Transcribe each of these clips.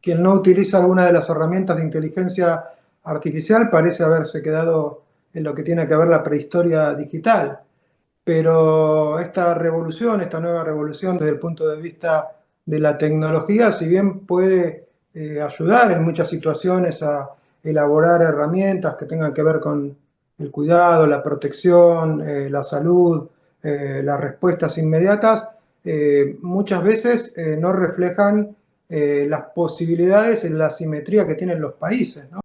quien no utiliza alguna de las herramientas de inteligencia artificial parece haberse quedado en lo que tiene que ver la prehistoria digital. Pero esta revolución, esta nueva revolución desde el punto de vista de la tecnología, si bien puede ayudar en muchas situaciones a elaborar herramientas que tengan que ver con el cuidado, la protección, la salud, las respuestas inmediatas, muchas veces no reflejan las posibilidades en la asimetría que tienen los países, ¿no?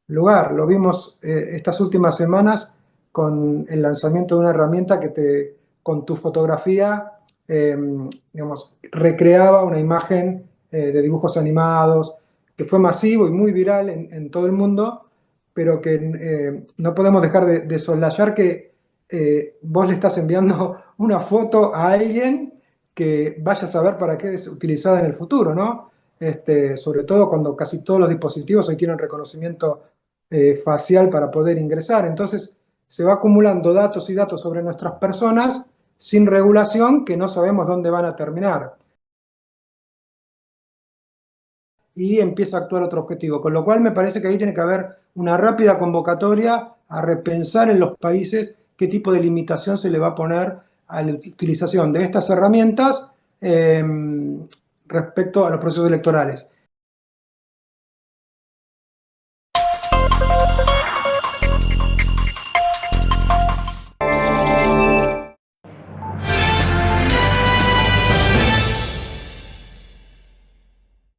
Lugar. Lo vimos estas últimas semanas con el lanzamiento de una herramienta que con tu fotografía, eh, digamos, recreaba una imagen de dibujos animados, que fue masivo y muy viral en todo el mundo, pero que no podemos dejar de soslayar que vos le estás enviando una foto a alguien que vaya a saber para qué es utilizada en el futuro, ¿no? Sobre todo cuando casi todos los dispositivos hoy tienen reconocimiento facial para poder ingresar. Entonces, se va acumulando datos y datos sobre nuestras personas sin regulación que no sabemos dónde van a terminar. Y empieza a actuar otro objetivo. Con lo cual me parece que ahí tiene que haber una rápida convocatoria a repensar en los países qué tipo de limitación se le va a poner a la utilización de estas herramientas respecto a los procesos electorales.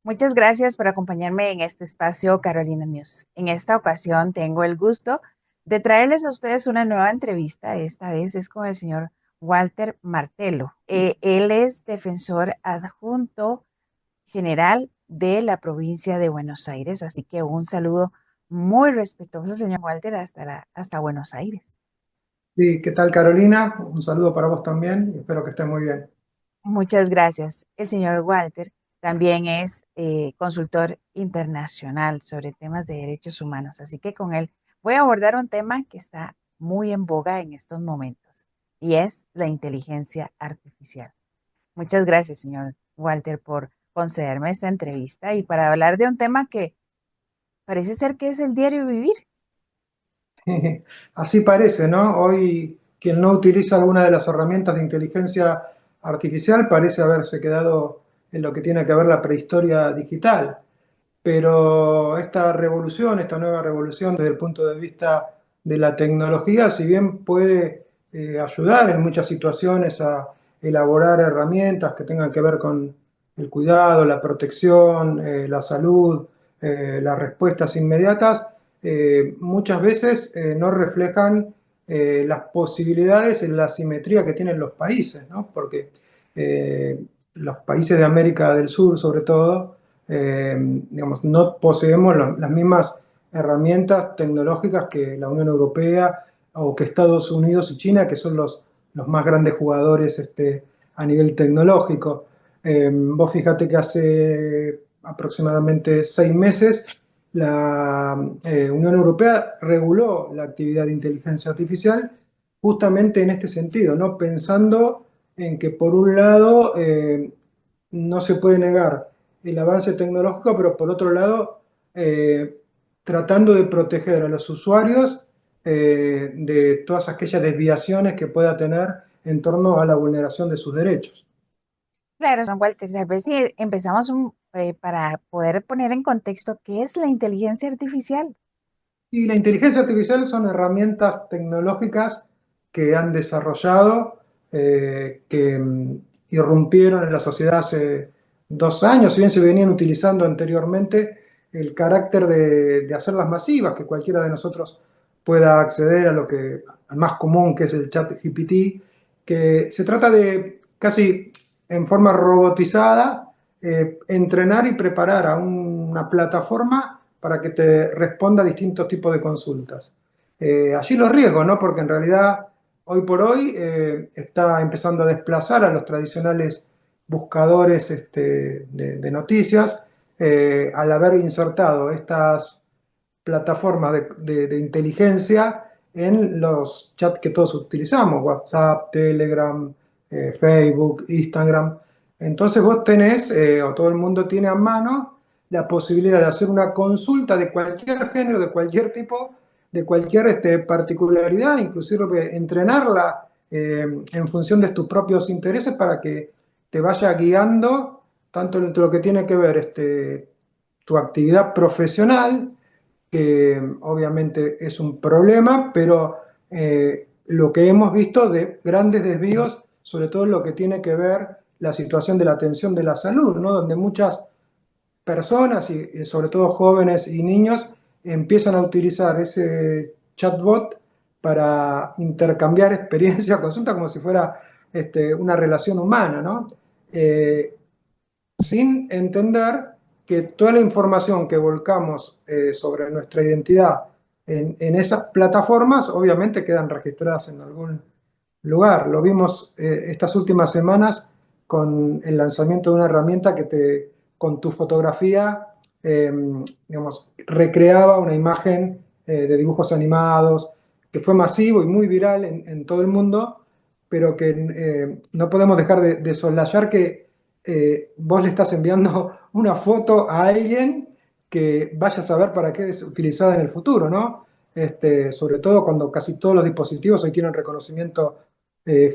Muchas gracias por acompañarme en este espacio Carolina News. En esta ocasión tengo el gusto de traerles a ustedes una nueva entrevista. Esta vez es con el señor Walter Martelo. Él es defensor adjunto general de la provincia de Buenos Aires, así que un saludo muy respetuoso, señor Walter, hasta Buenos Aires. Sí, ¿qué tal, Carolina? Un saludo para vos también y espero que estés muy bien. Muchas gracias. El señor Walter también es consultor internacional sobre temas de derechos humanos, así que con él voy a abordar un tema que está muy en boga en estos momentos y es la inteligencia artificial. Muchas gracias, señor Walter, por concederme esta entrevista y para hablar de un tema que parece ser que es el diario vivir. Así parece, ¿no? Hoy quien no utiliza alguna de las herramientas de inteligencia artificial parece haberse quedado en lo que tiene que ver la prehistoria digital. Pero esta revolución, esta nueva revolución desde el punto de vista de la tecnología, si bien puede ayudar en muchas situaciones a elaborar herramientas que tengan que ver con el cuidado, la protección, la salud, las respuestas inmediatas, muchas veces no reflejan las posibilidades en la asimetría que tienen los países, ¿no? Porque los países de América del Sur, sobre todo, digamos, no poseemos las mismas herramientas tecnológicas que la Unión Europea o que Estados Unidos y China, que son los más grandes jugadores a nivel tecnológico. Vos fíjate que hace aproximadamente 6 meses la Unión Europea reguló la actividad de inteligencia artificial justamente en este sentido, ¿no? Pensando en que por un lado no se puede negar el avance tecnológico, pero por otro lado, tratando de proteger a los usuarios de todas aquellas desviaciones que pueda tener en torno a la vulneración de sus derechos. Claro, don Walter, tal vez si empezamos para poder poner en contexto qué es la inteligencia artificial. Y la inteligencia artificial son herramientas tecnológicas que han desarrollado, que irrumpieron en la sociedad hace 2 años, si bien se venían utilizando anteriormente, el carácter de hacerlas masivas, que cualquiera de nosotros pueda acceder a al más común, que es el chat GPT, que se trata de casi en forma robotizada, entrenar y preparar a una plataforma para que te responda a distintos tipos de consultas. Allí los riesgos, ¿no? Porque en realidad hoy por hoy está empezando a desplazar a los tradicionales buscadores de noticias al haber insertado estas plataformas de inteligencia en los chats que todos utilizamos, WhatsApp, Telegram, Facebook, Instagram. Entonces vos tenés, o todo el mundo tiene a mano, la posibilidad de hacer una consulta de cualquier género, de cualquier tipo, de cualquier particularidad, inclusive entrenarla en función de tus propios intereses para que te vaya guiando tanto en lo que tiene que ver tu actividad profesional, que obviamente es un problema, pero lo que hemos visto de grandes desvíos, sobre todo en lo que tiene que ver la situación de la atención de la salud, ¿no? Donde muchas personas, y sobre todo jóvenes y niños, empiezan a utilizar ese chatbot para intercambiar experiencia, consulta como si fuera una relación humana, ¿no? Eh, Sin entender que toda la información que volcamos sobre nuestra identidad en esas plataformas obviamente quedan registradas en algún lugar. Lo vimos estas últimas semanas con el lanzamiento de una herramienta que con tu fotografía, eh, digamos, recreaba una imagen de dibujos animados, que fue masivo y muy viral en todo el mundo, pero que no podemos dejar de soslayar que vos le estás enviando una foto a alguien que vaya a saber para qué es utilizada en el futuro, ¿no? Sobre todo cuando casi todos los dispositivos hoy tienen reconocimiento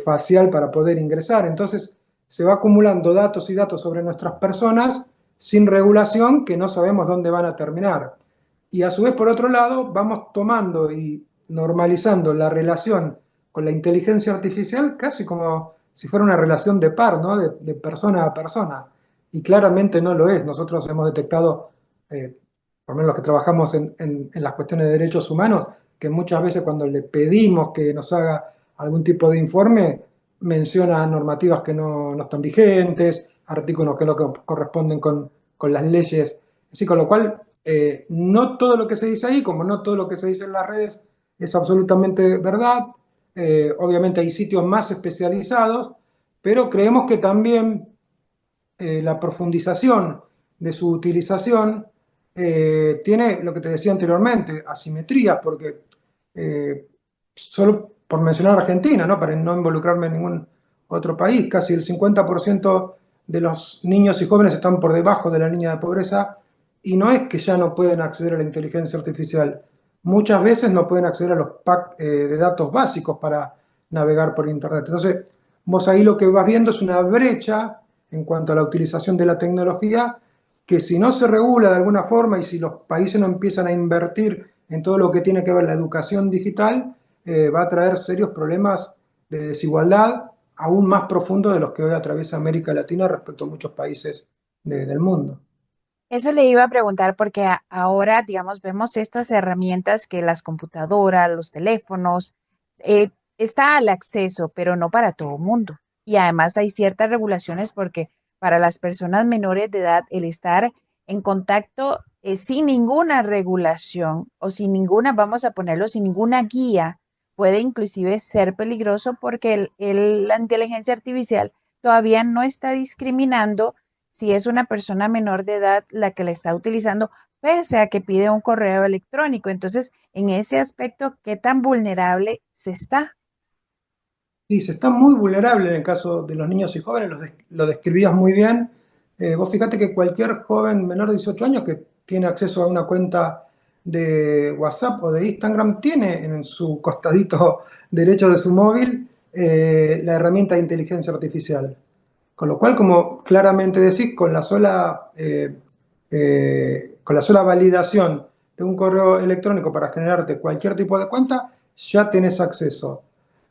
facial para poder ingresar. Entonces, se va acumulando datos y datos sobre nuestras personas sin regulación que no sabemos dónde van a terminar. Y a su vez, por otro lado, vamos tomando y normalizando la relación con la inteligencia artificial casi como si fuera una relación de par, ¿no? De persona a persona. Y claramente no lo es. Nosotros hemos detectado, por lo menos los que trabajamos en las cuestiones de derechos humanos, que muchas veces cuando le pedimos que nos haga algún tipo de informe, menciona normativas que no están vigentes, artículos que no corresponden con las leyes. Así, con lo cual, no todo lo que se dice ahí, como no todo lo que se dice en las redes, es absolutamente verdad. Obviamente hay sitios más especializados, pero creemos que también la profundización de su utilización tiene lo que te decía anteriormente, asimetrías, porque solo por mencionar Argentina, ¿no? Para no involucrarme en ningún otro país, casi el 50% de los niños y jóvenes están por debajo de la línea de pobreza y no es que ya no pueden acceder a la inteligencia artificial, muchas veces no pueden acceder a los packs de datos básicos para navegar por Internet. Entonces, vos ahí lo que vas viendo es una brecha en cuanto a la utilización de la tecnología que si no se regula de alguna forma y si los países no empiezan a invertir en todo lo que tiene que ver la educación digital, va a traer serios problemas de desigualdad aún más profundos de los que hoy atraviesa América Latina respecto a muchos países del mundo. Eso le iba a preguntar porque ahora, digamos, vemos estas herramientas que las computadoras, los teléfonos, está al acceso, pero no para todo mundo. Y además hay ciertas regulaciones porque para las personas menores de edad, el estar en contacto sin ninguna regulación o sin ninguna, vamos a ponerlo, sin ninguna guía, puede inclusive ser peligroso porque la inteligencia artificial todavía no está discriminando si es una persona menor de edad la que la está utilizando, pese a que pide un correo electrónico. Entonces, en ese aspecto, ¿qué tan vulnerable se está? Sí, se está muy vulnerable en el caso de los niños y jóvenes, lo describías muy bien. Vos fíjate que cualquier joven menor de 18 años que tiene acceso a una cuenta de WhatsApp o de Instagram tiene en su costadito derecho de su móvil la herramienta de inteligencia artificial. Con lo cual, como claramente decís, con la sola validación de un correo electrónico para generarte cualquier tipo de cuenta, ya tenés acceso.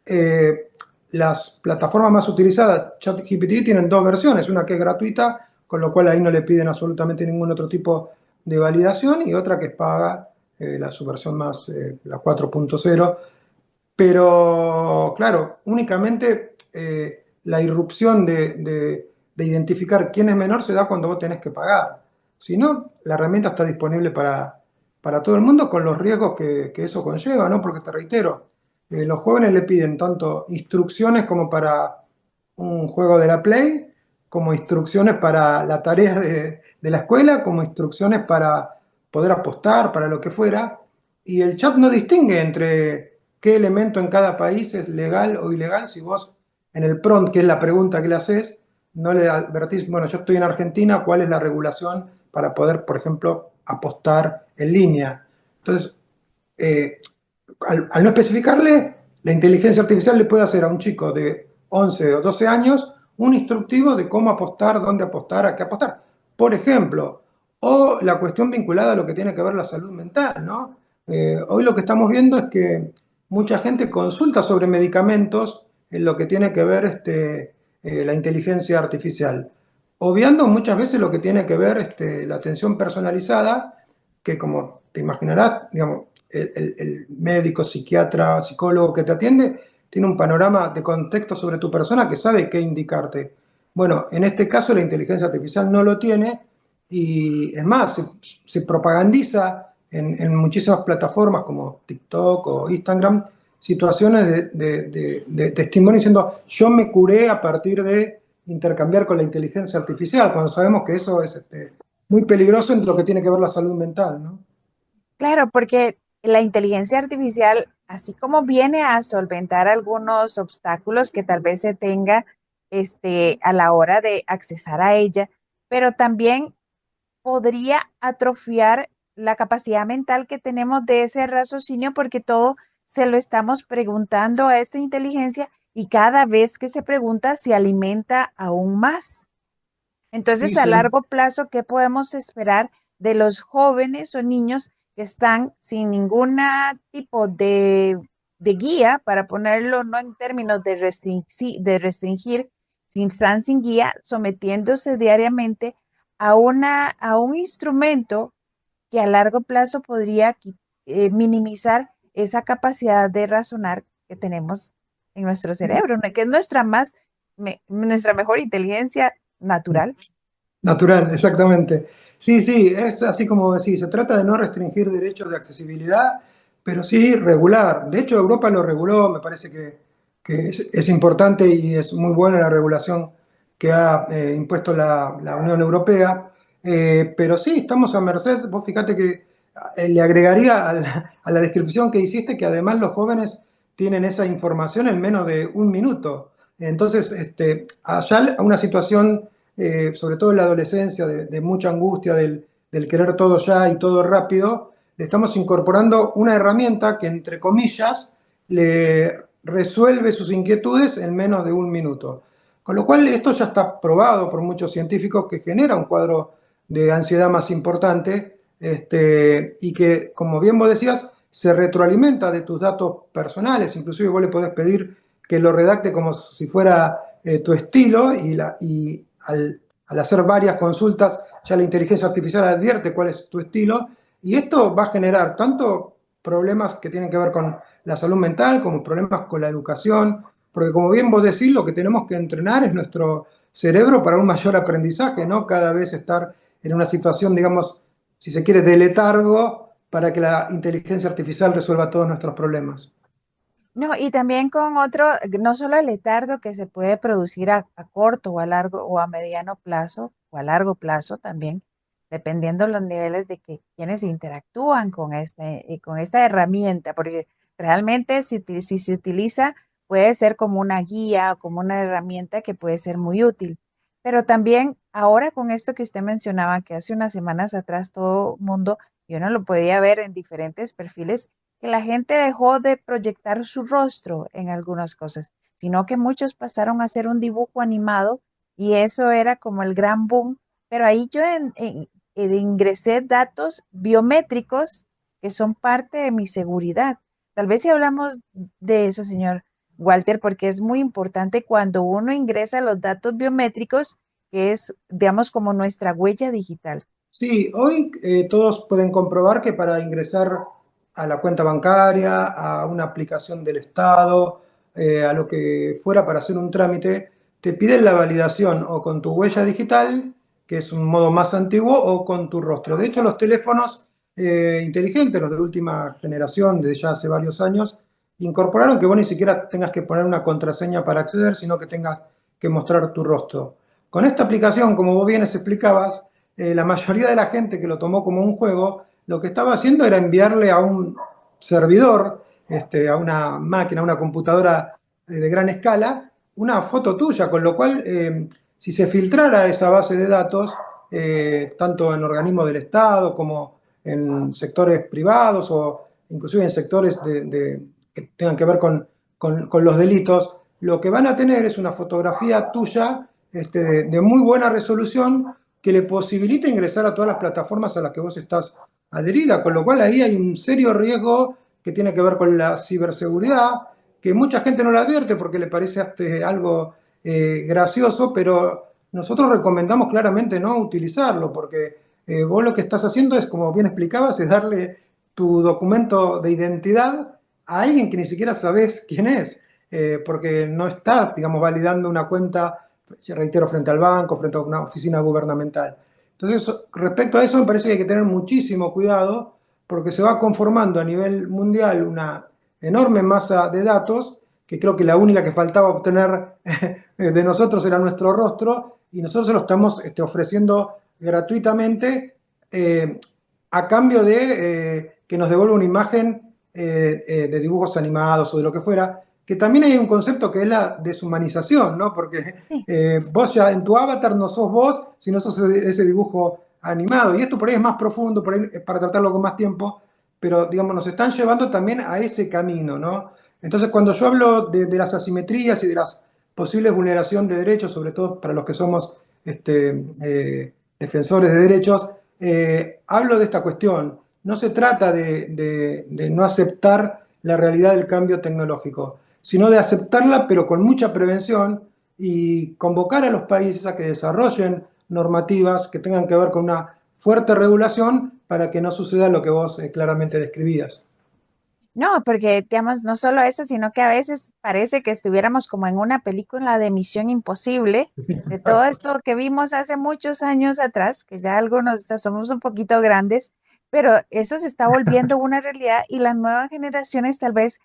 Eh, las plataformas más utilizadas, ChatGPT, tienen dos versiones, una que es gratuita, con lo cual ahí no le piden absolutamente ningún otro tipo de validación, y otra que es paga, su versión más, la 4.0. Pero, claro, únicamente la irrupción de identificar quién es menor se da cuando vos tenés que pagar. Si no, la herramienta está disponible para todo el mundo con los riesgos que eso conlleva, ¿no? Porque te reitero, los jóvenes le piden tanto instrucciones como para un juego de la Play, como instrucciones para la tarea de la escuela, como instrucciones para poder apostar, para lo que fuera. Y el chat no distingue entre qué elemento en cada país es legal o ilegal. Si vos en el prompt, que es la pregunta que le haces, no le advertís, bueno, yo estoy en Argentina, ¿cuál es la regulación para poder, por ejemplo, apostar en línea? Entonces, eh, al no especificarle, la inteligencia artificial le puede hacer a un chico de 11 o 12 años un instructivo de cómo apostar, dónde apostar, a qué apostar. Por ejemplo, o la cuestión vinculada a lo que tiene que ver la salud mental, ¿no? Hoy lo que estamos viendo es que mucha gente consulta sobre medicamentos en lo que tiene que ver la inteligencia artificial, obviando muchas veces lo que tiene que ver la atención personalizada, que como te imaginarás, digamos, el médico, psiquiatra, psicólogo que te atiende tiene un panorama de contexto sobre tu persona que sabe qué indicarte. Bueno, en este caso la inteligencia artificial no lo tiene y es más, se propagandiza en muchísimas plataformas como TikTok o Instagram situaciones de testimonio diciendo yo me curé a partir de intercambiar con la inteligencia artificial, cuando sabemos que eso es muy peligroso en lo que tiene que ver la salud mental, ¿no? Claro, porque la inteligencia artificial, así como viene a solventar algunos obstáculos que tal vez se tenga a la hora de accesar a ella, pero también podría atrofiar la capacidad mental que tenemos de ese raciocinio porque todo se lo estamos preguntando a esta inteligencia y cada vez que se pregunta se alimenta aún más. Sí, Entonces, a sí. largo plazo, ¿qué podemos esperar de los jóvenes o niños que están sin ningún tipo de guía, para ponerlo no en términos de restringir, si están sin guía, sometiéndose diariamente a un instrumento que a largo plazo podría minimizar esa capacidad de razonar que tenemos en nuestro cerebro, ¿no? Que es nuestra mejor inteligencia natural? Natural, exactamente. Sí, sí, es así como decís, se trata de no restringir derechos de accesibilidad, pero sí regular. De hecho, Europa lo reguló, me parece que es importante y es muy buena la regulación que ha impuesto la Unión Europea. Pero sí, estamos a merced, vos fíjate que le agregaría a la descripción que hiciste que además los jóvenes tienen esa información en menos de un minuto. Entonces, allá una situación sobre todo en la adolescencia, de mucha angustia, del querer todo ya y todo rápido, le estamos incorporando una herramienta que, entre comillas, le resuelve sus inquietudes en menos de un minuto. Con lo cual, esto ya está probado por muchos científicos que genera un cuadro de ansiedad más importante y que, como bien vos decías, se retroalimenta de tus datos personales. Inclusive vos le podés pedir que lo redacte como si fuera tu estilo y al hacer varias consultas ya la inteligencia artificial advierte cuál es tu estilo y esto va a generar tanto problemas que tienen que ver con la salud mental como problemas con la educación, porque como bien vos decís, lo que tenemos que entrenar es nuestro cerebro para un mayor aprendizaje, no cada vez estar en una situación, digamos, si se quiere, de letargo para que la inteligencia artificial resuelva todos nuestros problemas. No, y también con otro, no solo el letargo que se puede producir a corto o a largo o a mediano plazo o a largo plazo también, dependiendo los niveles de que quienes interactúan con esta herramienta, porque realmente si se utiliza puede ser como una guía o como una herramienta que puede ser muy útil. Pero también ahora con esto que usted mencionaba, que hace unas semanas atrás todo mundo, yo no lo podía ver en diferentes perfiles, que la gente dejó de proyectar su rostro en algunas cosas, sino que muchos pasaron a hacer un dibujo animado y eso era como el gran boom. Pero ahí yo ingresé datos biométricos que son parte de mi seguridad. Tal vez si hablamos de eso, señor Walter, porque es muy importante cuando uno ingresa los datos biométricos, que es, digamos, como nuestra huella digital. Sí, hoy todos pueden comprobar que para ingresar a la cuenta bancaria, a una aplicación del Estado, a lo que fuera para hacer un trámite, te piden la validación o con tu huella digital, que es un modo más antiguo, o con tu rostro. De hecho, los teléfonos inteligentes, los de última generación, de ya hace varios años, incorporaron que vos ni siquiera tengas que poner una contraseña para acceder, sino que tengas que mostrar tu rostro. Con esta aplicación, como vos bien explicabas, la mayoría de la gente que lo tomó como un juego, lo que estaba haciendo era enviarle a un servidor, a una máquina, a una computadora de gran escala, una foto tuya, con lo cual si se filtrara esa base de datos, tanto en organismos del Estado como en sectores privados o inclusive en sectores que tengan que ver con los delitos, lo que van a tener es una fotografía tuya de muy buena resolución que le posibilita ingresar a todas las plataformas a las que vos estás adherida, con lo cual ahí hay un serio riesgo que tiene que ver con la ciberseguridad, que mucha gente no la advierte porque le parece algo gracioso, pero nosotros recomendamos claramente no utilizarlo, porque vos lo que estás haciendo es, como bien explicabas, es darle tu documento de identidad a alguien que ni siquiera sabes quién es, porque no estás, digamos, validando una cuenta, reitero, frente al banco, frente a una oficina gubernamental. Entonces, respecto a eso, me parece que hay que tener muchísimo cuidado, porque se va conformando a nivel mundial una enorme masa de datos, que creo que la única que faltaba obtener de nosotros era nuestro rostro, y nosotros se lo estamos ofreciendo gratuitamente a cambio de que nos devuelva una imagen de dibujos animados o de lo que fuera, que también hay un concepto que es la deshumanización, ¿no? Porque Sí. vos ya en tu avatar no sos vos, sino sos ese dibujo animado. Y esto por ahí es más profundo, por ahí para tratarlo con más tiempo, pero digamos, nos están llevando también a ese camino, ¿no? Entonces, cuando yo hablo de las asimetrías y de las posibles vulneración de derechos, sobre todo para los que somos defensores de derechos, hablo de esta cuestión. No se trata de no aceptar la realidad del cambio tecnológico, sino de aceptarla, pero con mucha prevención y convocar a los países a que desarrollen normativas que tengan que ver con una fuerte regulación para que no suceda lo que vos claramente describías. No, porque digamos, no solo eso, sino que a veces parece que estuviéramos como en una película de Misión Imposible, de todo esto que vimos hace muchos años atrás, que ya algunos ya somos un poquito grandes, pero eso se está volviendo una realidad y las nuevas generaciones tal vez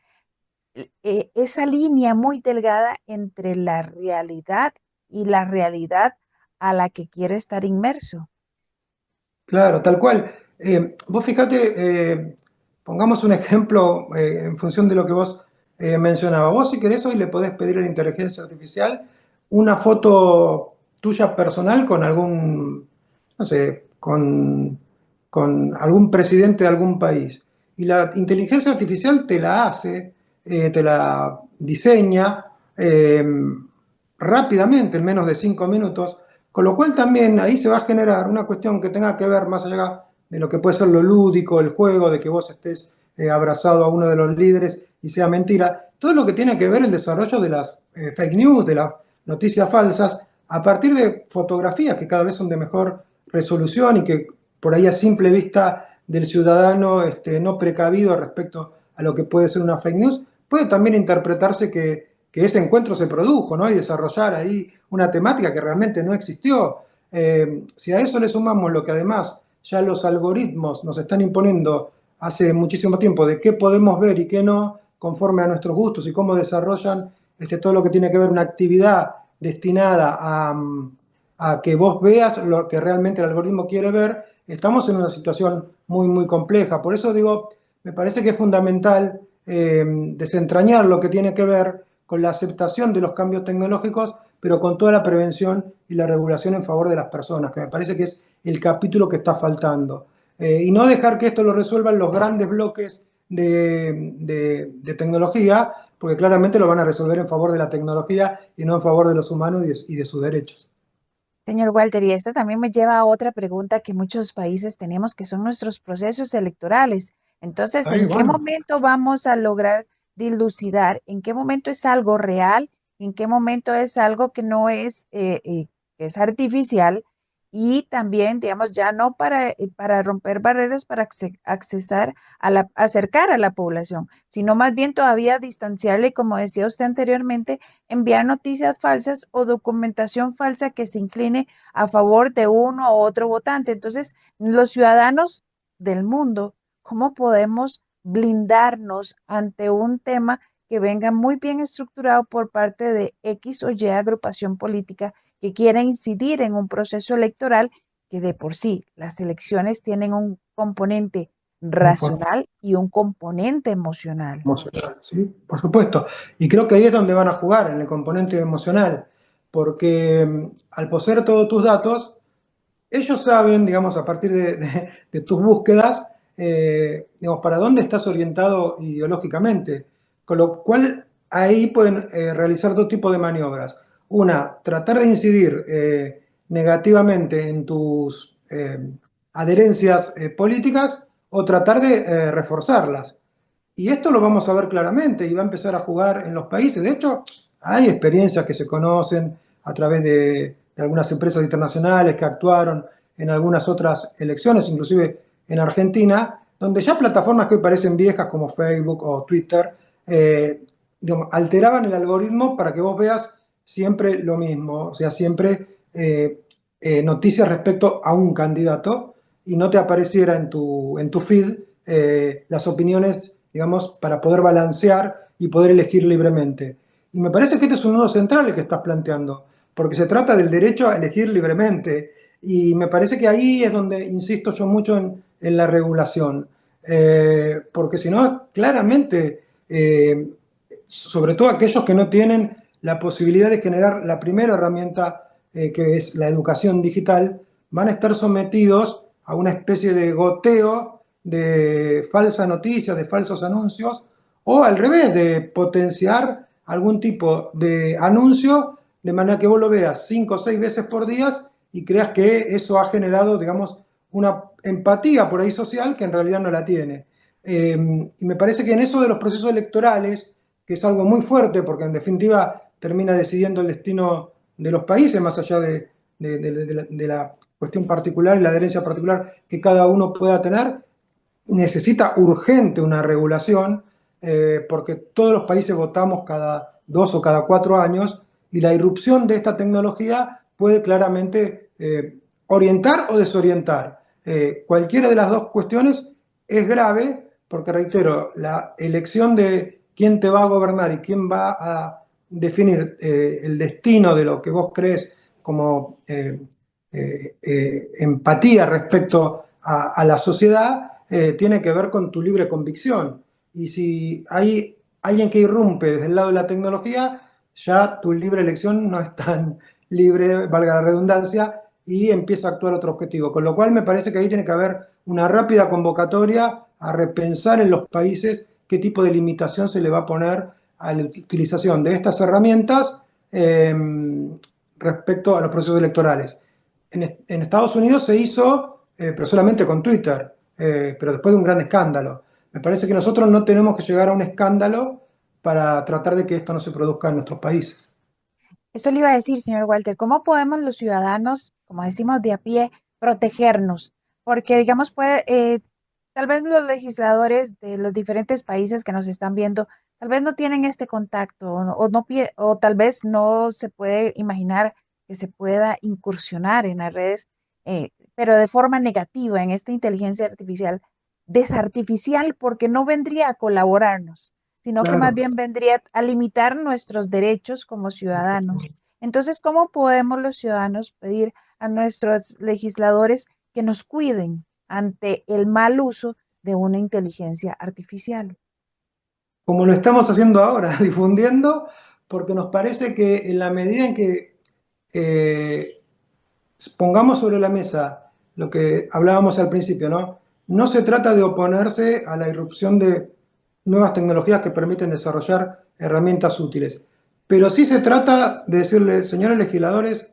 esa línea muy delgada entre la realidad y la realidad a la que quiere estar inmerso. Claro, tal cual. Vos fíjate, pongamos un ejemplo en función de lo que vos mencionabas. Vos, si querés, hoy le podés pedir a la inteligencia artificial una foto tuya personal con algún, no sé, con algún presidente de algún país. Y la inteligencia artificial te la hace, te la diseña rápidamente, en menos de 5 minutos, con lo cual también ahí se va a generar una cuestión que tenga que ver más allá de lo que puede ser lo lúdico, el juego, de que vos estés abrazado a uno de los líderes y sea mentira. Todo lo que tiene que ver el desarrollo de las fake news, de las noticias falsas, a partir de fotografías que cada vez son de mejor resolución y que por ahí a simple vista del ciudadano no precavido respecto a lo que puede ser una fake news, puede también interpretarse que ese encuentro se produjo, ¿no? Y desarrollar ahí una temática que realmente no existió. Si a eso le sumamos lo que además ya los algoritmos nos están imponiendo hace muchísimo tiempo de qué podemos ver y qué no, conforme a nuestros gustos y cómo desarrollan todo lo que tiene que ver una actividad destinada a que vos veas lo que realmente el algoritmo quiere ver, estamos en una situación muy, muy compleja. Por eso digo, me parece que es fundamental desentrañar lo que tiene que ver con la aceptación de los cambios tecnológicos, pero con toda la prevención y la regulación en favor de las personas, que me parece que es el capítulo que está faltando. Y no dejar que esto lo resuelvan los grandes bloques de tecnología, porque claramente lo van a resolver en favor de la tecnología y no en favor de los humanos y de sus derechos. Señor Walter, y esto también me lleva a otra pregunta que muchos países tenemos, que son nuestros procesos electorales. Entonces, Ahí, ¿en qué bueno. momento vamos a lograr dilucidar? ¿En qué momento es algo real? ¿En qué momento es algo que no es, que es artificial? Y también, digamos, ya no para romper barreras para accesar acercar a la población, sino más bien todavía distanciarle, como decía usted anteriormente, enviar noticias falsas o documentación falsa que se incline a favor de uno u otro votante. Entonces, los ciudadanos del mundo, ¿cómo podemos blindarnos ante un tema que venga muy bien estructurado por parte de X o Y agrupación política que quiera incidir en un proceso electoral que de por sí las elecciones tienen un componente Muy fuerte. racional y un componente emocional? Emocional, ¿sí? Por supuesto. Y creo que ahí es donde van a jugar, en el componente emocional. porque al poseer todos tus datos, ellos saben, digamos, a partir de tus búsquedas, digamos, para dónde estás orientado ideológicamente. Con lo cual, ahí pueden realizar dos tipos de maniobras. Una, tratar de incidir negativamente en tus adherencias políticas o tratar de reforzarlas. Y esto lo vamos a ver claramente y va a empezar a jugar en los países. De hecho, hay experiencias que se conocen a través de algunas empresas internacionales que actuaron en algunas otras elecciones, inclusive en Argentina, donde ya plataformas que hoy parecen viejas como Facebook o Twitter, digamos, alteraban el algoritmo para que vos veas siempre lo mismo, o sea, siempre noticias respecto a un candidato y no te apareciera en tu feed las opiniones, digamos, para poder balancear y poder elegir libremente. Y me parece que este es un nudo central el que estás planteando, porque se trata del derecho a elegir libremente. Y me parece que ahí es donde insisto yo mucho en la regulación. Porque si no, claramente, sobre todo aquellos que no tienen la posibilidad de generar la primera herramienta, que es la educación digital, van a estar sometidos a una especie de goteo de falsas noticias, de falsos anuncios, o al revés, de potenciar algún tipo de anuncio de manera que vos lo veas 5 o 6 veces por día y creas que eso ha generado, digamos, una empatía por ahí social que en realidad no la tiene. Y me parece que en eso de los procesos electorales, que es algo muy fuerte, porque en definitiva termina decidiendo el destino de los países, más allá de la cuestión particular y la adherencia particular que cada uno pueda tener, necesita urgente una regulación, porque todos los países votamos cada 2 o cada 4 años y la irrupción de esta tecnología puede claramente orientar o desorientar. Cualquiera de las dos cuestiones es grave porque, reitero, la elección de quién te va a gobernar y quién va a definir el destino de lo que vos crees como empatía respecto a la sociedad, tiene que ver con tu libre convicción. Y si hay alguien que irrumpe desde el lado de la tecnología, ya tu libre elección no es tan libre, valga la redundancia, y empieza a actuar otro objetivo. Con lo cual me parece que ahí tiene que haber una rápida convocatoria a repensar en los países qué tipo de limitación se le va a poner a la utilización de estas herramientas respecto a los procesos electorales. En Estados Unidos se hizo, pero solamente con Twitter, pero después de un gran escándalo. Me parece que nosotros no tenemos que llegar a un escándalo para tratar de que esto no se produzca en nuestros países. Eso le iba a decir, señor Walter, ¿cómo podemos los ciudadanos, como decimos de a pie, protegernos? Porque, digamos, tal vez los legisladores de los diferentes países que nos están viendo, tal vez no tienen este contacto o tal vez no se puede imaginar que se pueda incursionar en las redes, pero de forma negativa en esta inteligencia artificial, desartificial, porque no vendría a colaborarnos, sino que más Claro. bien vendría a limitar nuestros derechos como ciudadanos. Entonces, ¿cómo podemos los ciudadanos pedir a nuestros legisladores que nos cuiden ante el mal uso de una inteligencia artificial? Como lo estamos haciendo ahora, difundiendo, porque nos parece que en la medida en que eh, pongamos sobre la mesa lo que hablábamos al principio, ¿no? No se trata de oponerse a la irrupción de nuevas tecnologías que permiten desarrollar herramientas útiles, pero sí se trata de decirle, señores legisladores,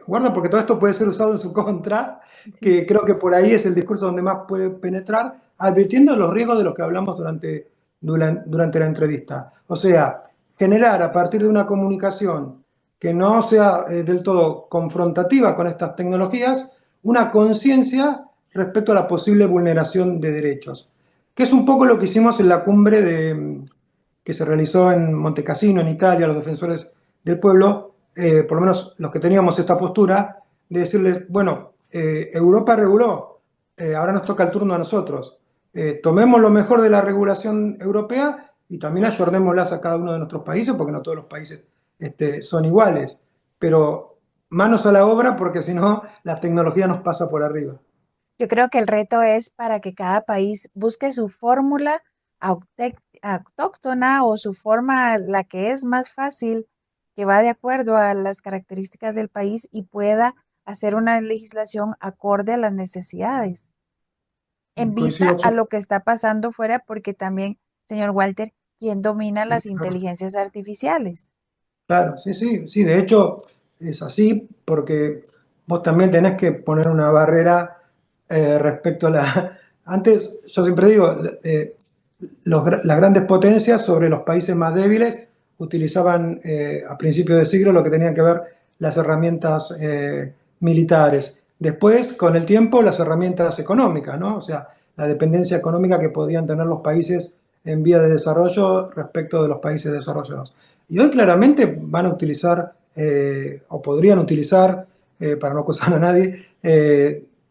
guarda porque todo esto puede ser usado en su contra, Sí. que creo que por ahí es el discurso donde más puede penetrar, advirtiendo los riesgos de los que hablamos durante la entrevista. O sea, generar a partir de una comunicación que no sea del todo confrontativa con estas tecnologías, una conciencia respecto a la posible vulneración de derechos, que es un poco lo que hicimos en la cumbre que se realizó en Montecassino, en Italia, los defensores del pueblo, por lo menos los que teníamos esta postura, de decirles, bueno, Europa reguló, ahora nos toca el turno a nosotros. Tomemos lo mejor de la regulación europea y también ayornémoslas a cada uno de nuestros países, porque no todos los países son iguales. Pero manos a la obra, porque si no, la tecnología nos pasa por arriba. Yo creo que el reto es para que cada país busque su autóctona o su forma, la que es más fácil que va de acuerdo a las características del país y pueda hacer una legislación acorde a las necesidades, en vista Coincido a con... lo que está pasando fuera, porque también, señor Walter, ¿quién domina las inteligencias artificiales? Claro, sí, sí, sí, de hecho es así porque vos también tenés que poner una barrera respecto a la... Antes, yo siempre digo, las grandes potencias sobre los países más débiles utilizaban a principios de siglo lo que tenían que ver las herramientas militares. Después, con el tiempo, las herramientas económicas, ¿no? O sea, la dependencia económica que podían tener los países en vía de desarrollo respecto de los países desarrollados. Y hoy claramente van a utilizar, o podrían utilizar, para no acusar a nadie,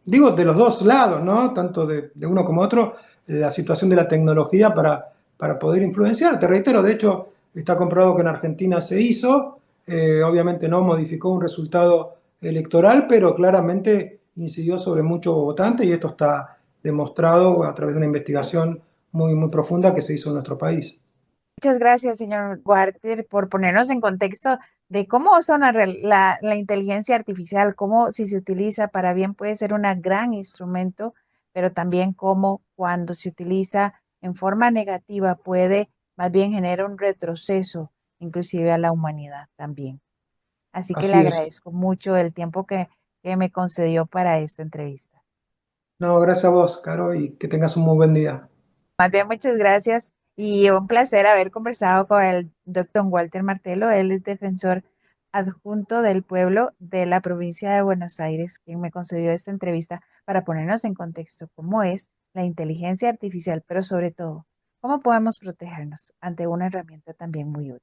digo, de los dos lados, ¿no? Tanto de uno como otro, la situación de la tecnología para poder influenciar. Te reitero, de hecho, está comprobado que en Argentina se hizo, obviamente no modificó un resultado electoral, pero claramente incidió sobre muchos votantes y esto está demostrado a través de una investigación muy, muy profunda que se hizo en nuestro país. Muchas gracias, señor Walter, por ponernos en contexto de cómo son la inteligencia artificial, cómo si se utiliza para bien puede ser un gran instrumento, pero también cómo cuando se utiliza en forma negativa puede más bien generar un retroceso, inclusive a la humanidad también. Así que le Así es. agradezco mucho el tiempo que me concedió para esta entrevista. No, gracias a vos, Caro, y que tengas un muy buen día. Más bien, muchas gracias y un placer haber conversado con el doctor Walter Martelo. Él es defensor adjunto del pueblo de la provincia de Buenos Aires, quien me concedió esta entrevista para ponernos en contexto cómo es la inteligencia artificial, pero sobre todo, cómo podemos protegernos ante una herramienta también muy útil.